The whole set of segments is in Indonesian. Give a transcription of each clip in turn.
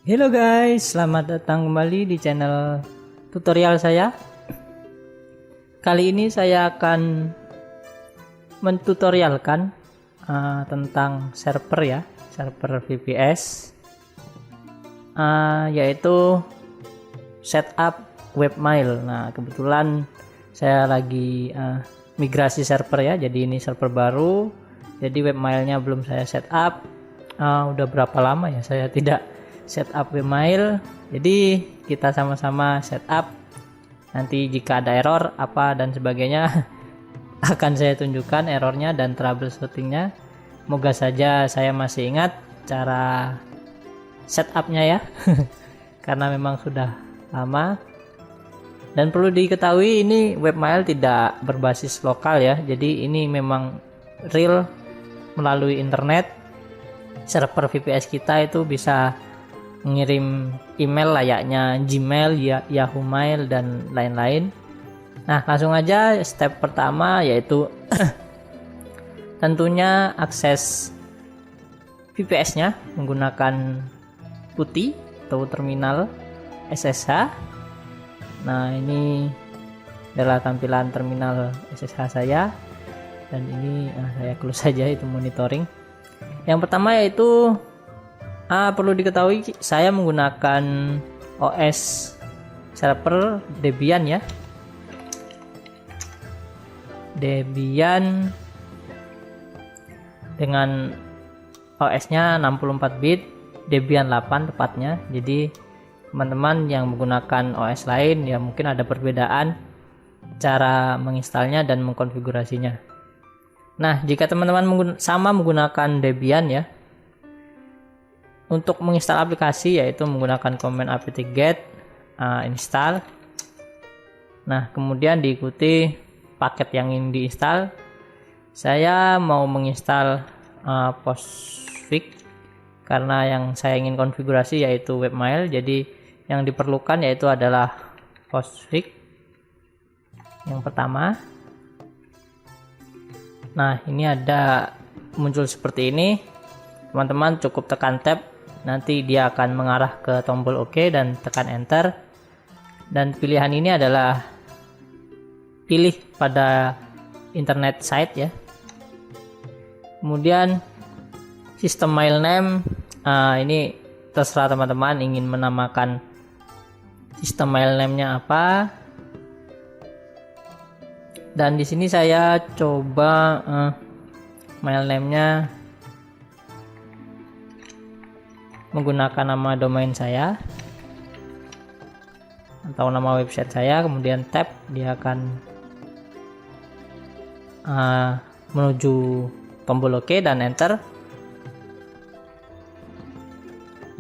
Halo guys, selamat datang kembali di channel tutorial saya. Kali ini saya akan mentutorialkan tentang server ya, server VPS, yaitu setup webmail. Nah, kebetulan saya lagi migrasi server ya, jadi ini server baru, jadi webmailnya belum saya setup. Udah berapa lama ya saya tidak setup webmail, jadi kita sama-sama setup. Nanti jika ada error apa dan sebagainya akan saya tunjukkan errornya dan troubleshootingnya. Moga saja saya masih ingat cara setupnya ya karena memang sudah lama. Dan perlu diketahui ini webmail tidak berbasis lokal ya, jadi ini memang real melalui internet. Server VPS kita itu bisa mengirim email layaknya Gmail, Yahoo Mail dan lain-lain. Nah, langsung aja step pertama yaitu tentunya akses VPS-nya menggunakan PuTTY atau terminal SSH. Nah, ini adalah tampilan terminal SSH saya, dan ini saya close saja, itu monitoring. Yang pertama yaitu perlu diketahui saya menggunakan OS server Debian ya. Debian dengan OS-nya 64 bit, Debian 8 tepatnya. Jadi teman-teman yang menggunakan OS lain ya mungkin ada perbedaan cara menginstalnya dan mengkonfigurasinya. Nah, jika teman-teman sama menggunakan Debian ya, untuk menginstal aplikasi yaitu menggunakan command apt-get install. Nah, kemudian diikuti paket yang ingin diinstal. Saya mau menginstal Postfix karena yang saya ingin konfigurasi yaitu webmail. Jadi yang diperlukan yaitu adalah Postfix yang pertama. Nah, ini ada muncul seperti ini. Teman-teman cukup tekan tab, nanti dia akan mengarah ke tombol OK dan tekan enter. Dan pilihan ini adalah pilih pada internet site ya. Kemudian sistem mail name, ini terserah teman-teman ingin menamakan sistem mail name-nya apa. Dan di sini saya coba mail name-nya menggunakan nama domain saya atau nama website saya, kemudian tab, dia akan menuju tombol OK dan enter,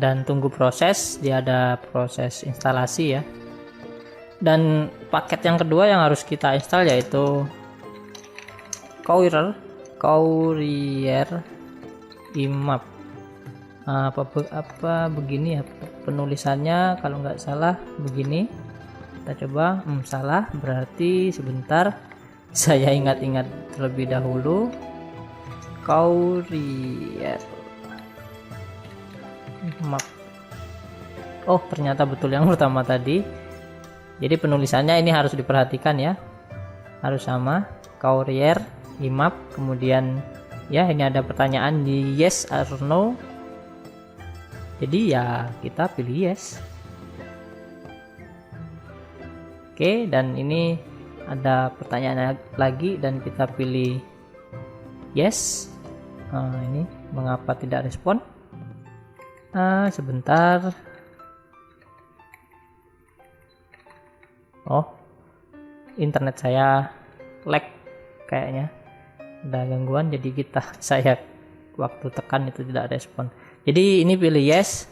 dan tunggu proses. Dia ada proses instalasi ya. Dan paket yang kedua yang harus kita install yaitu Courier IMAP. Apa begini ya penulisannya, kalau nggak salah begini. Kita coba, salah, berarti sebentar saya ingat-ingat terlebih dahulu. Courier IMAP. Oh, ternyata betul yang pertama tadi. Jadi penulisannya ini harus diperhatikan ya, harus sama. Courier IMAP. Kemudian ya, ini ada pertanyaan di yes or no. Jadi ya kita pilih yes. Oke, dan ini ada pertanyaan lagi dan kita pilih yes. Ini mengapa tidak respon? Sebentar. Oh, internet saya lag kayaknya, ada gangguan. Jadi saya waktu tekan itu tidak respon. Jadi ini pilih yes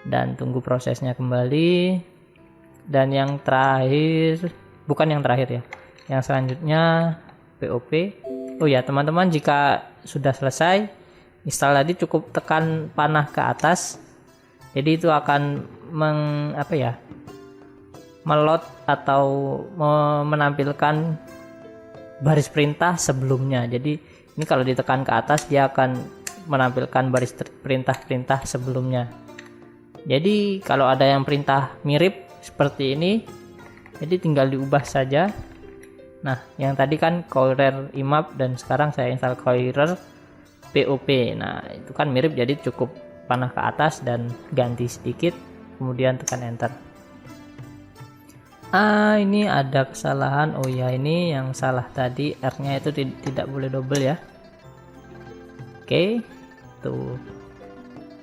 dan tunggu prosesnya kembali. Dan yang terakhir, bukan yang terakhir ya, yang selanjutnya POP. Oh ya teman-teman, jika sudah selesai install tadi cukup tekan panah ke atas. Jadi itu akan meload atau menampilkan baris perintah sebelumnya. Jadi ini kalau ditekan ke atas dia akan menampilkan baris perintah-perintah sebelumnya. Jadi kalau ada yang perintah mirip seperti ini, jadi tinggal diubah saja. Nah, yang tadi kan Courier IMAP dan sekarang saya install Courier POP. Nah, itu kan mirip, jadi cukup panah ke atas dan ganti sedikit, kemudian tekan enter. Ini ada kesalahan. Oh ya, ini yang salah tadi, R-nya itu tidak boleh double ya. Oke, tuh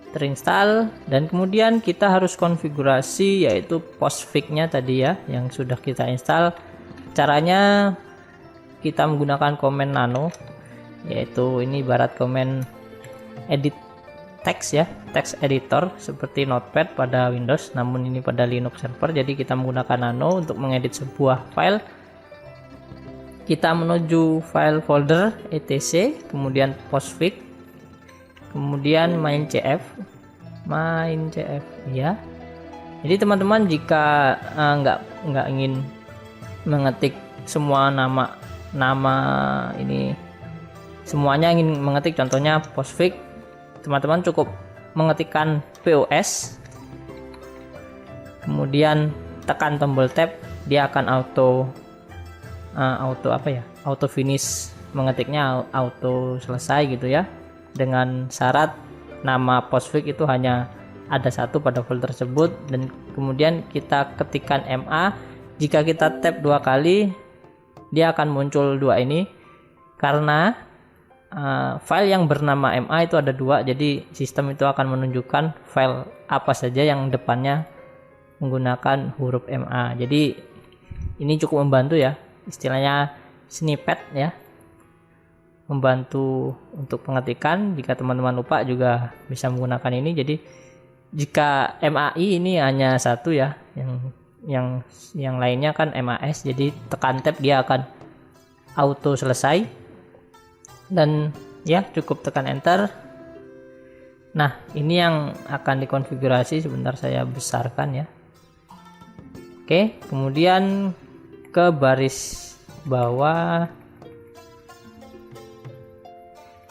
terinstall, dan kemudian kita harus konfigurasi yaitu postfix-nya tadi ya yang sudah kita install. Caranya kita menggunakan command nano, yaitu ini ibarat command edit text ya, text editor seperti notepad pada Windows, namun ini pada Linux server. Jadi kita menggunakan nano untuk mengedit sebuah file. Kita menuju file folder etc, kemudian postfix, kemudian main.cf ya. Jadi teman-teman jika nggak ingin mengetik semua nama ini, semuanya ingin mengetik contohnya postfix, teman-teman cukup mengetikkan POS, kemudian tekan tombol tab, dia akan auto finish mengetiknya, auto selesai gitu ya, dengan syarat nama postfix itu hanya ada satu pada folder tersebut. Dan kemudian kita ketikkan MA, jika kita tab 2 kali dia akan muncul 2 ini karena file yang bernama MA itu ada 2, jadi sistem itu akan menunjukkan file apa saja yang depannya menggunakan huruf MA. Jadi ini cukup membantu ya, istilahnya snippet ya, membantu untuk pengetikan. Jika teman-teman lupa juga bisa menggunakan ini. Jadi jika MAI ini hanya satu ya, yang lainnya kan MAS, jadi tekan tab dia akan auto selesai, dan ya cukup tekan enter. Nah, ini yang akan dikonfigurasi, sebentar saya besarkan ya. Oke, kemudian ke baris bawah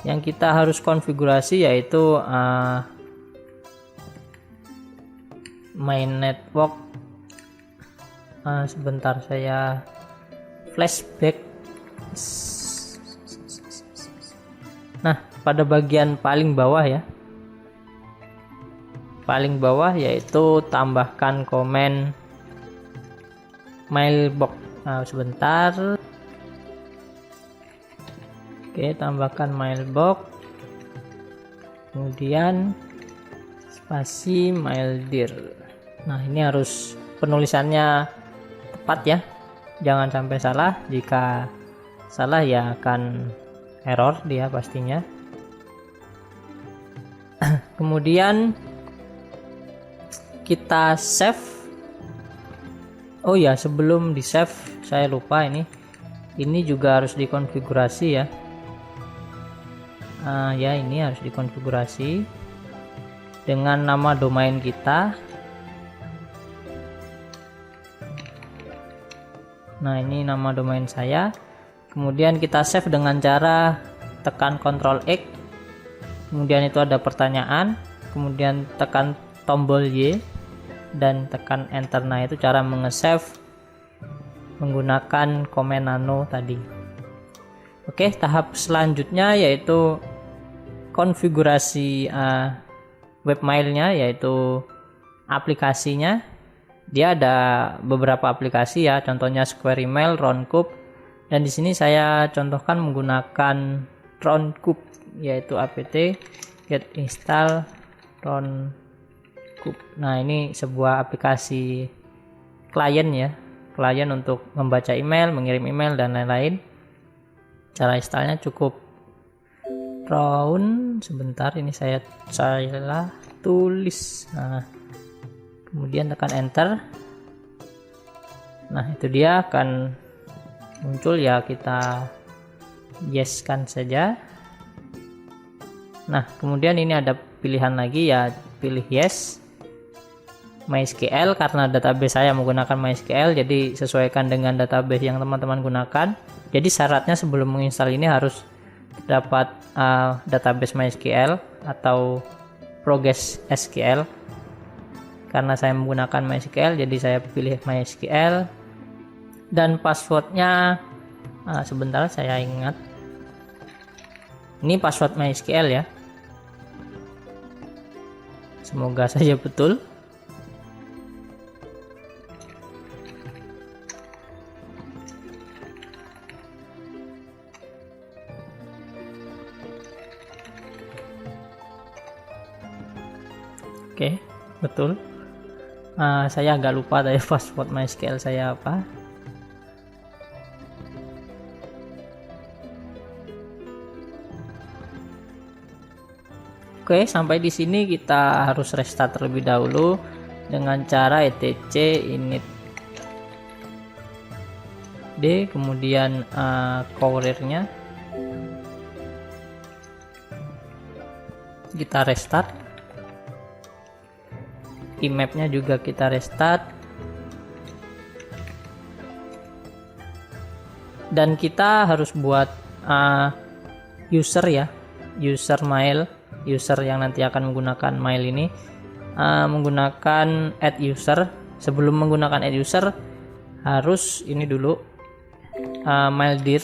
yang kita harus konfigurasi yaitu main network. Sebentar saya flashback. Nah, pada bagian paling bawah ya, paling bawah yaitu tambahkan komen mailbox. Nah, sebentar. Oke, tambahkan mailbox, kemudian spasi maildir. Nah, ini harus penulisannya tepat ya, jangan sampai salah. Jika salah ya akan error dia pastinya. Kemudian kita save. Oh ya, sebelum di save saya lupa, ini juga harus dikonfigurasi ya. Ya, ini harus dikonfigurasi dengan nama domain kita. Nah, ini nama domain saya. Kemudian kita save dengan cara tekan Ctrl X, kemudian itu ada pertanyaan, kemudian tekan tombol Y dan tekan enter. Nah, itu cara mengesave menggunakan command nano tadi. Oke, tahap selanjutnya yaitu konfigurasi webmailnya, yaitu aplikasinya. Dia ada beberapa aplikasi ya, contohnya Square Email, Roundcube, dan di sini saya contohkan menggunakan Roundcube, yaitu apt get install Roundcube. Nah, ini sebuah aplikasi klien ya, klien untuk membaca email, mengirim email dan lain-lain. Cara installnya cukup round. Sebentar, ini saya tulis. Nah, kemudian tekan enter. Nah, itu dia akan muncul ya, kita yes kan saja. Nah, kemudian ini ada pilihan lagi ya, pilih yes. MySQL, karena database saya menggunakan MySQL, jadi sesuaikan dengan database yang teman-teman gunakan. Jadi syaratnya sebelum menginstal ini harus dapat database MySQL atau ProgSQL. karena saya menggunakan MySQL, jadi saya pilih MySQL. Dan passwordnya sebentar, saya ingat, ini password MySQL ya, semoga saja betul. Oke, betul. Saya agak lupa dari password MySQL saya apa. Oke, sampai di sini kita harus restart terlebih dahulu dengan cara etc init d, kemudian couriernya kita restart, imapnya juga kita restart, dan kita harus buat user ya, user mail, user yang nanti akan menggunakan mail ini, menggunakan add user. Sebelum menggunakan add user harus ini dulu, maildir.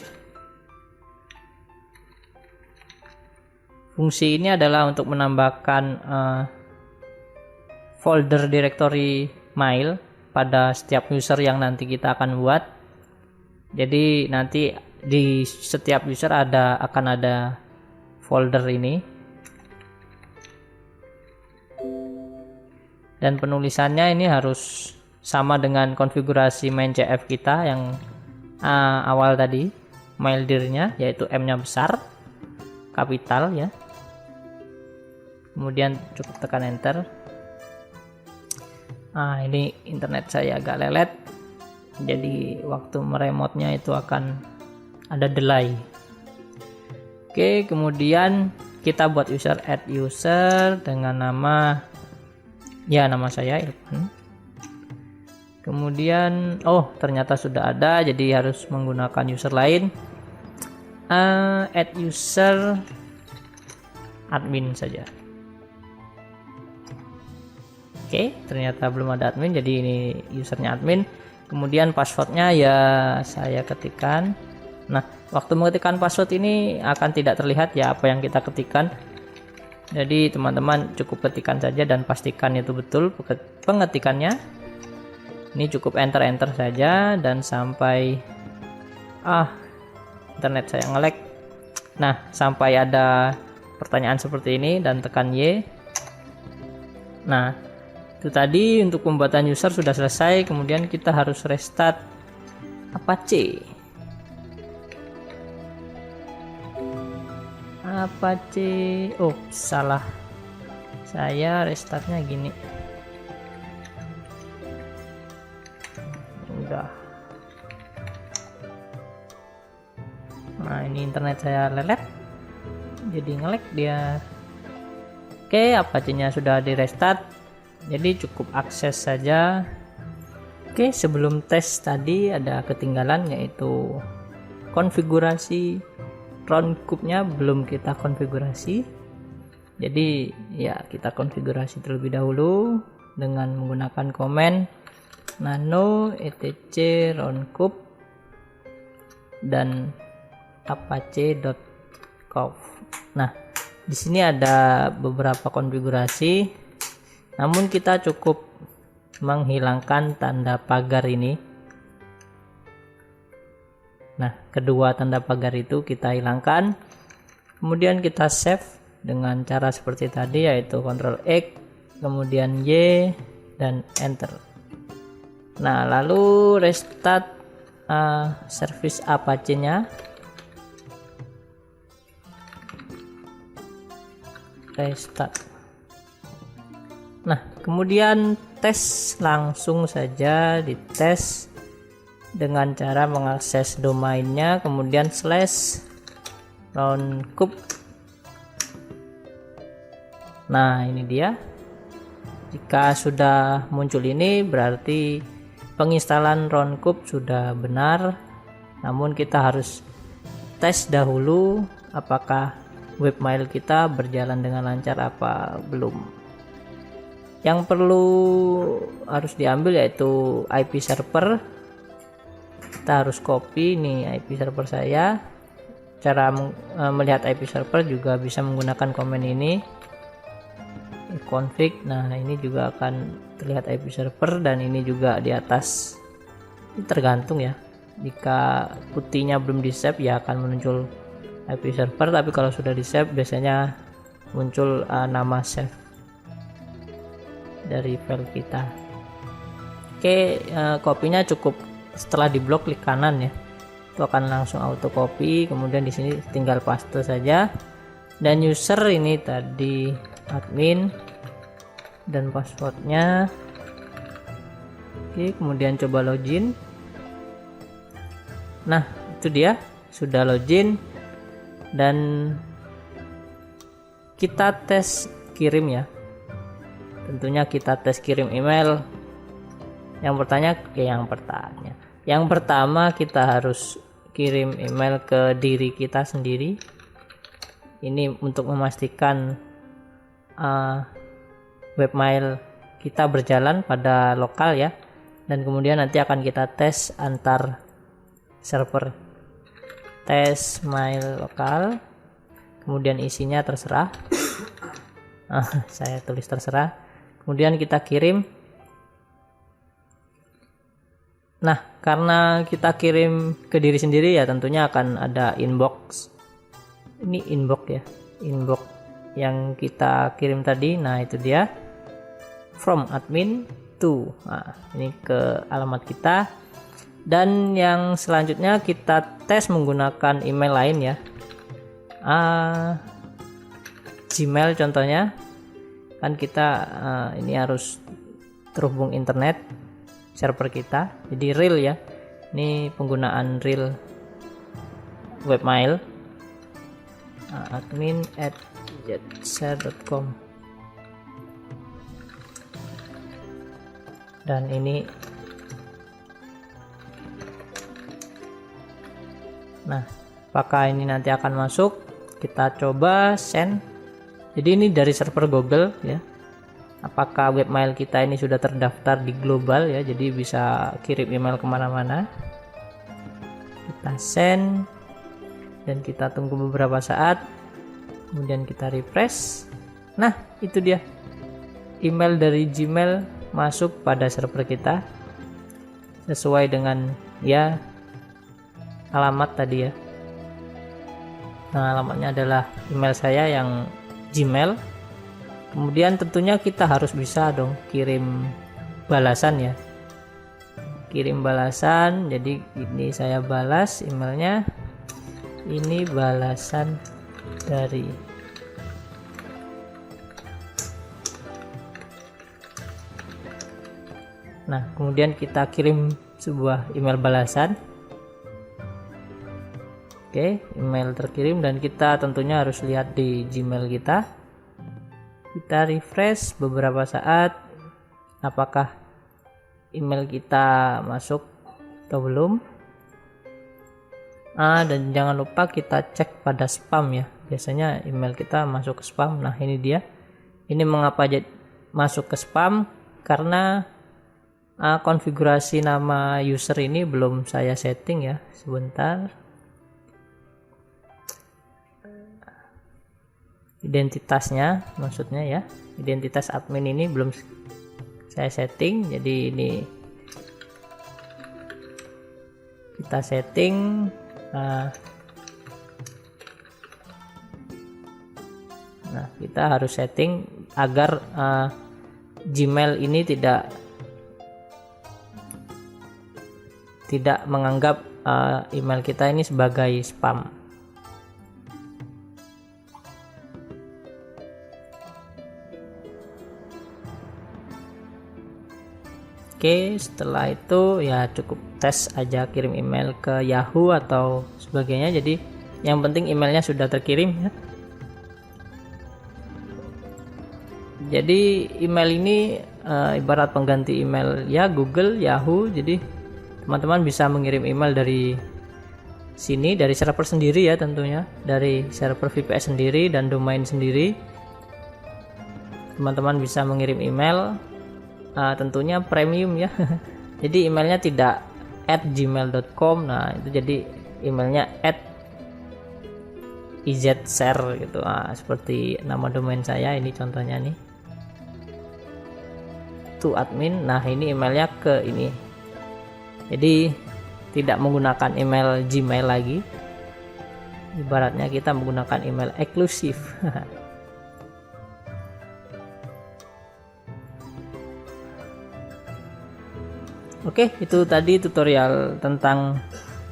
Fungsi ini adalah untuk menambahkan folder directory mail pada setiap user yang nanti kita akan buat. Jadi nanti di setiap user akan ada folder ini. Dan penulisannya ini harus sama dengan konfigurasi main.jf kita yang awal tadi, maildirnya, yaitu M-nya besar, kapital ya. Kemudian cukup tekan enter. Ini internet saya agak lelet, jadi waktu meremotnya itu akan ada delay. Oke, kemudian kita buat user, add user dengan nama saya Irfan. Kemudian ternyata sudah ada, jadi harus menggunakan user lain. Add user admin saja. Oke, ternyata belum ada admin, jadi ini usernya admin. Kemudian passwordnya ya saya ketikkan. Nah, waktu mengetikkan password ini akan tidak terlihat ya apa yang kita ketikkan. Jadi teman-teman cukup ketikkan saja dan pastikan itu betul pengetikannya. Ini cukup enter saja dan sampai internet saya nge-lag. Nah, sampai ada pertanyaan seperti ini dan tekan Y. Nah, itu tadi untuk pembuatan user sudah selesai. Kemudian kita harus restart Apache. Salah, saya restartnya gini, udah. Nah, ini internet saya lelet, jadi nge-lag dia. Oke, Apache-nya sudah di restart, jadi cukup akses saja. Oke, sebelum tes tadi ada ketinggalan, yaitu konfigurasi Roundcube-nya belum kita konfigurasi. Jadi ya kita konfigurasi terlebih dahulu dengan menggunakan komen nano etc roundcube dan apache.conf. Nah, di sini ada beberapa konfigurasi, namun kita cukup menghilangkan tanda pagar ini. Nah, kedua tanda pagar itu kita hilangkan. Kemudian kita save dengan cara seperti tadi, yaitu Ctrl X, kemudian Y dan enter. Nah, lalu restart service Apache-nya. Restart. Nah, kemudian tes, langsung saja dites dengan cara mengakses domainnya, kemudian /roundcube. Nah, ini dia. Jika sudah muncul ini berarti penginstalan Roundcube sudah benar. Namun kita harus tes dahulu apakah webmail kita berjalan dengan lancar apa belum. Yang perlu harus diambil yaitu IP server. Kita harus copy nih IP server saya. Cara melihat IP server juga bisa menggunakan komen ini, config. Nah, ini juga akan terlihat IP server, dan ini juga di atas. Ini tergantung ya, jika putihnya belum di save ya akan muncul IP server, tapi kalau sudah di save biasanya muncul nama save dari file kita. Oke, kopinya cukup setelah diblok klik kanan ya, itu akan langsung auto copy. Kemudian di sini tinggal paste saja, dan user ini tadi admin dan passwordnya. Oke, kemudian coba login. Nah, itu dia sudah login, dan kita tes kirim ya. Tentunya kita tes kirim email. Yang pertama kita harus kirim email ke diri kita sendiri. Ini untuk memastikan webmail kita berjalan pada lokal ya, dan kemudian nanti akan kita tes antar server. Tes mail lokal, kemudian isinya terserah. Saya tulis terserah. Kemudian kita kirim. Nah, karena kita kirim ke diri sendiri ya, tentunya akan ada inbox. Ini inbox ya, inbox yang kita kirim tadi. Nah, itu dia, from admin to. Nah, ini ke alamat kita. Dan yang selanjutnya kita tes menggunakan email lain ya, Gmail contohnya. Kan kita ini harus terhubung internet server kita, jadi real ya, ini penggunaan real webmail, admin@jetshare.com, dan ini. Nah, apakah ini nanti akan masuk? Kita coba send. Jadi ini dari server Google ya. Apakah webmail kita ini sudah terdaftar di global ya, jadi bisa kirim email kemana-mana. Kita send, dan kita tunggu beberapa saat, kemudian kita refresh. Nah, itu dia, email dari Gmail masuk pada server kita sesuai dengan ya alamat tadi ya. Nah, alamatnya adalah email saya yang Gmail. Kemudian tentunya kita harus bisa dong kirim balasan ya, kirim balasan. Jadi ini saya balas emailnya, ini balasan dari. Nah, kemudian kita kirim sebuah email balasan. Oke, email terkirim, dan kita tentunya harus lihat di Gmail kita. Kita refresh beberapa saat, apakah email kita masuk atau belum. Dan jangan lupa kita cek pada spam ya, biasanya email kita masuk ke spam. Nah, ini dia, ini mengapa masuk ke spam, karena konfigurasi nama user ini belum saya setting ya. Sebentar, identitasnya maksudnya ya, identitas admin ini belum saya setting, jadi ini kita setting. Nah, kita harus setting agar Gmail ini tidak menganggap email kita ini sebagai spam. Oke, setelah itu ya cukup tes aja, kirim email ke Yahoo atau sebagainya. Jadi yang penting emailnya sudah terkirim ya. Jadi email ini ibarat pengganti email ya Google, Yahoo. Jadi teman-teman bisa mengirim email dari sini, dari server sendiri ya, tentunya dari server VPS sendiri dan domain sendiri. teman-teman bisa mengirim email, tentunya premium ya. Jadi emailnya tidak @gmail.com, nah itu jadi emailnya @izshare gitu. Seperti nama domain saya ini contohnya nih, to admin. Nah ini emailnya ke ini, jadi tidak menggunakan email Gmail lagi, ibaratnya kita menggunakan email eksklusif. Oke, itu tadi tutorial tentang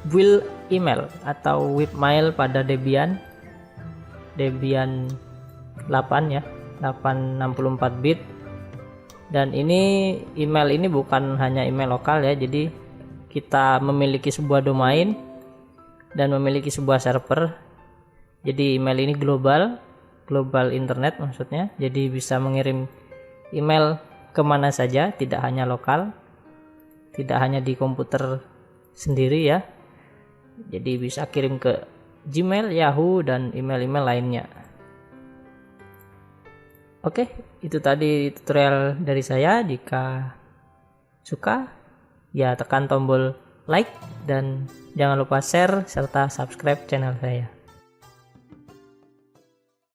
build email atau webmail pada Debian 8 ya, 864 bit. Dan ini email ini bukan hanya email lokal ya, jadi kita memiliki sebuah domain dan memiliki sebuah server. Jadi email ini global internet maksudnya, jadi bisa mengirim email kemana saja, tidak hanya lokal, tidak hanya di komputer sendiri ya. Jadi bisa kirim ke Gmail, Yahoo, dan email-email lainnya. Oke, itu tadi tutorial dari saya. Jika suka, ya tekan tombol like dan jangan lupa share serta subscribe channel saya.